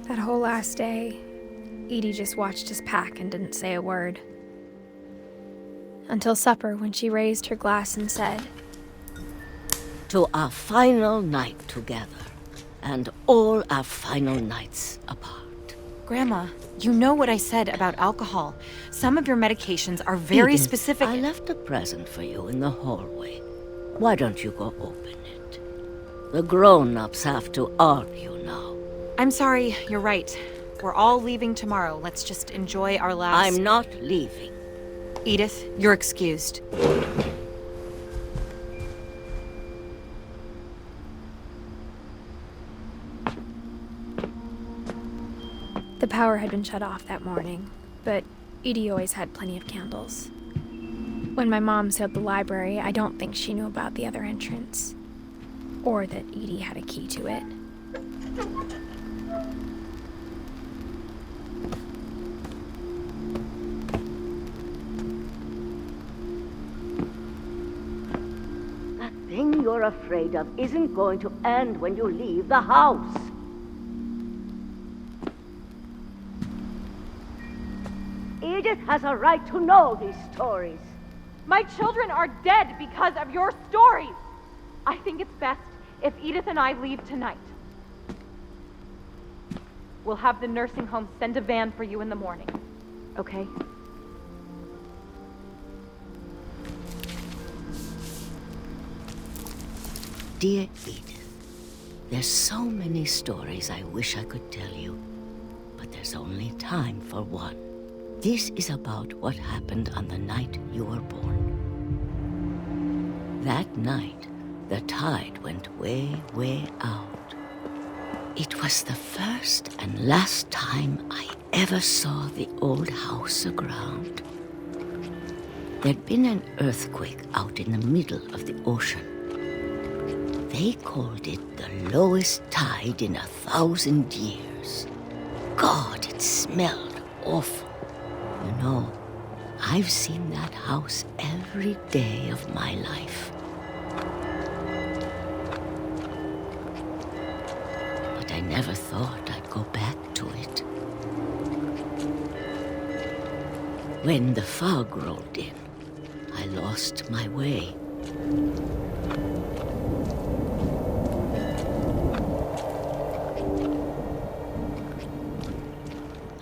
That whole last day, Edie just watched us pack and didn't say a word. Until supper, when she raised her glass and said, "To our final night together, and all our final nights apart." Grandma, you know what I said about alcohol. Some of your medications are very Edith, specific. I left a present for you in the hallway. Why don't you go open it? The grown-ups have to argue now. I'm sorry, you're right. We're all leaving tomorrow. Let's just enjoy our last... I'm not leaving. Edith, you're excused. the power had been shut off that morning, but Edie always had plenty of candles. When my mom sealed the library, I don't think she knew about the other entrance, or that Edie had a key to it. That thing you're afraid of isn't going to end when you leave the house. Edith has a right to know these stories. My children are dead because of your stories. I think it's best if Edith and I leave tonight. We'll have the nursing home send a van for you in the morning, okay? Dear Edith, there's so many stories I wish I could tell you, but there's only time for one. This is about what happened on the night you were born. That night, the tide went way, way out. It was the first and last time I ever saw the old house aground. There'd been an earthquake out in the middle of the ocean. They called it the lowest tide in 1,000 years. God, it smelled awful. You know, I've seen that house every day of my life. But I never thought I'd go back to it. When the fog rolled in, I lost my way.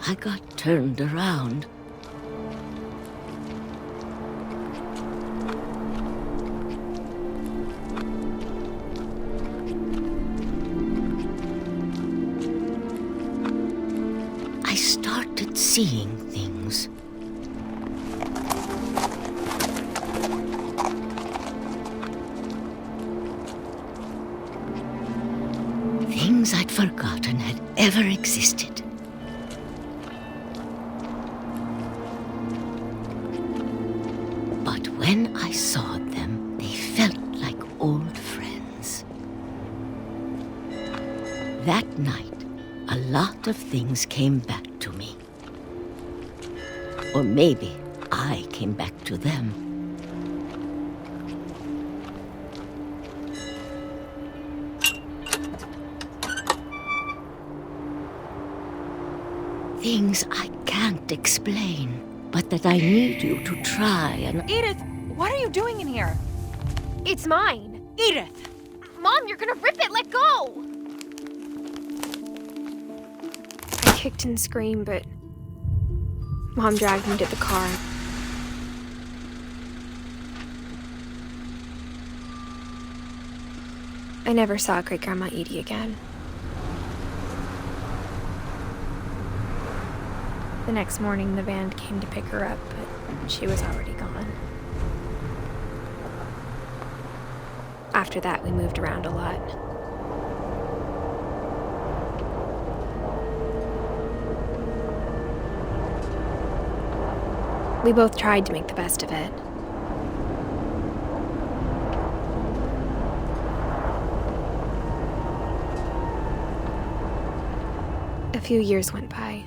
I got turned around. I started seeing things. Things I'd forgotten had ever existed. But when I saw them, they felt like old friends. That night, a lot of things came back to me. Or maybe I came back to them. Things I can't explain, but that I need you to try and... Edith, what are you doing in here? It's mine! Edith! Mom, you're gonna rip it! Let go! I kicked and screamed, but Mom dragged me to the car. I never saw Great-Grandma Edie again. The next morning, the van came to pick her up, but she was already gone. After that, we moved around a lot. We both tried to make the best of it. A few years went by.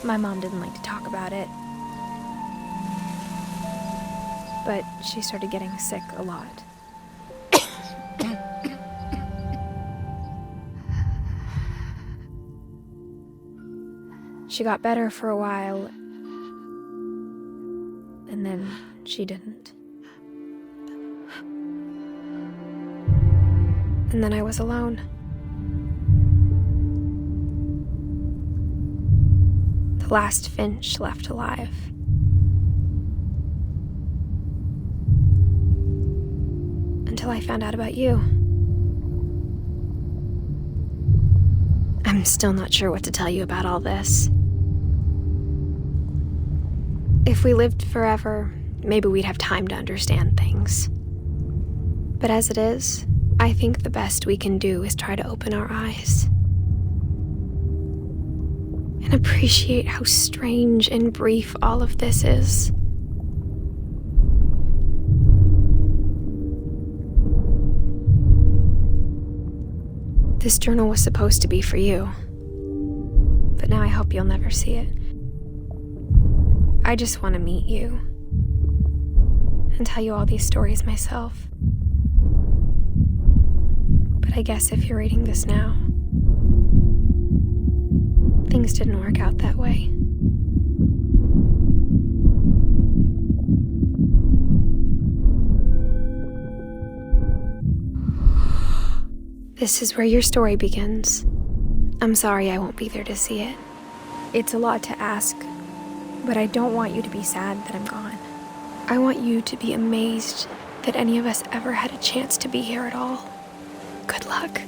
My mom didn't like to talk about it. but she started getting sick a lot. She got better for a while, and then she didn't. And then I was alone. The last Finch left alive. Until I found out about you. I'm still not sure what to tell you about all this. If we lived forever, maybe we'd have time to understand things. But as it is, I think the best we can do is try to open our eyes. And appreciate how strange and brief all of this is. This journal was supposed to be for you. But now I hope you'll never see it. I just want to meet you and tell you all these stories myself. But I guess if you're reading this now, things didn't work out that way. This is where your story begins. I'm sorry I won't be there to see it. It's a lot to ask, but I don't want you to be sad that I'm gone. I want you to be amazed that any of us ever had a chance to be here at all. Good luck.